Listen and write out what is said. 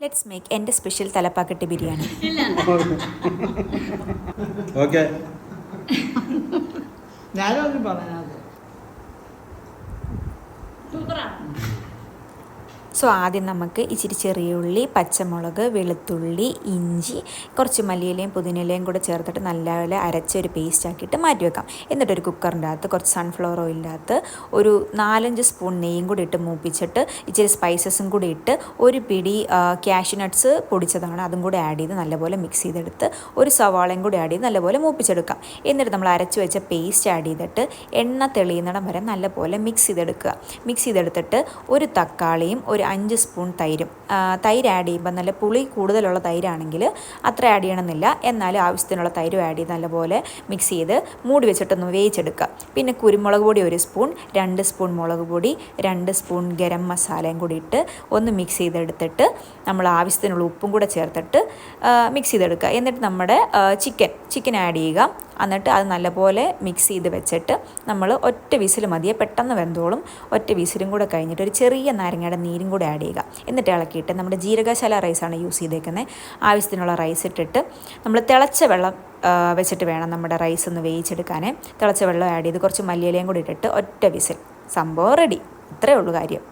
Let's make എൻ്റെ special Thalappakatti biryani. Okay, ഞാനൊന്നും പറയാതെ സോ ആദ്യം നമുക്ക് ഇച്ചിരി ചെറിയ ഉള്ളി, പച്ചമുളക്, വെളുത്തുള്ളി, ഇഞ്ചി, കുറച്ച് മല്ലിയിലയും പുതിനയിലയും കൂടെ ചേർത്തിട്ട് നല്ലപോലെ അരച്ചൊരു പേസ്റ്റ് ആക്കിയിട്ട് മാറ്റി വെക്കാം. എന്നിട്ടൊരു കുക്കറിൻ്റെ അകത്ത് കുറച്ച് സൺഫ്ലവർ ഓയിലിൻ്റെ അകത്ത് ഒരു 4-5 സ്പൂൺ നെയ്യും കൂടി ഇട്ട് മൂപ്പിച്ചിട്ട് ഇച്ചിരി സ്പൈസസും കൂടി ഇട്ട് ഒരു പിടി ക്യാഷ്യൂ നട്ട്സ് പൊടിച്ചതാണ് അതും കൂടി ആഡ് ചെയ്ത് നല്ലപോലെ മിക്സ് ചെയ്തെടുത്ത് ഒരു സവാളയും കൂടി ആഡ് ചെയ്ത് നല്ലപോലെ മൂപ്പിച്ചെടുക്കാം. എന്നിട്ട് നമ്മൾ അരച്ച് വെച്ച പേസ്റ്റ് ആഡ് ചെയ്തിട്ട് എണ്ണ തെളിയുന്നിടം വരെ നല്ലപോലെ മിക്സ് ചെയ്തെടുക്കുക. മിക്സ് ചെയ്തെടുത്തിട്ട് ഒരു തക്കാളിയും ഒരു 5 സ്പൂൺ തൈരും, തൈര് ആഡ് ചെയ്യുമ്പോൾ നല്ല പുളി കൂടുതലുള്ള തൈരാണെങ്കിൽ അത്ര ആഡ് ചെയ്യണമെന്നില്ല, എന്നാൽ ആവശ്യത്തിനുള്ള തൈരും ആഡ് ചെയ്ത് നല്ലപോലെ മിക്സ് ചെയ്ത് മൂടി വെച്ചിട്ടൊന്ന് വേവിച്ചെടുക്കുക. പിന്നെ കുരുമുളക് പൊടി 1 സ്പൂൺ, 2 സ്പൂൺ മുളക് പൊടി, 2 സ്പൂൺ ഗരം മസാലയും കൂടി ഇട്ട് ഒന്ന് മിക്സ് ചെയ്തെടുത്തിട്ട് നമ്മൾ ആവശ്യത്തിനുള്ള ഉപ്പും കൂടെ ചേർത്തിട്ട് മിക്സ് ചെയ്തെടുക്കുക. എന്നിട്ട് നമ്മുടെ ചിക്കൻ ആഡ് ചെയ്യുക. എന്നിട്ട് അത് നല്ലപോലെ മിക്സ് ചെയ്ത് വെച്ചിട്ട് നമ്മൾ ഒറ്റ വിസിൽ മതിയെ, പെട്ടെന്ന് വെന്തോളും. ഒറ്റ വിസിലും കൂടെ കഴിഞ്ഞിട്ട് ഒരു ചെറിയ നാരങ്ങയുടെ നീരും കൂടെ ആഡ് ചെയ്യുക. എന്നിട്ട് ഇളക്കിയിട്ട് നമ്മുടെ ജീരകശാല റൈസാണ് യൂസ് ചെയ്തേക്കുന്നത്. ആവശ്യത്തിനുള്ള റൈസ് ഇട്ടിട്ട് നമ്മൾ തിളച്ച വെള്ളം വെച്ചിട്ട് വേണം നമ്മുടെ റൈസ് ഒന്ന് വേവിച്ചെടുക്കാൻ. തിളച്ച വെള്ളം ആഡ് ചെയ്ത് കുറച്ച് മല്ലിയിലയും കൂടി ഇട്ടിട്ട് ഒറ്റ വിസിൽ, സംഭവം റെഡി. ഇത്രയേ ഉള്ളൂ കാര്യം.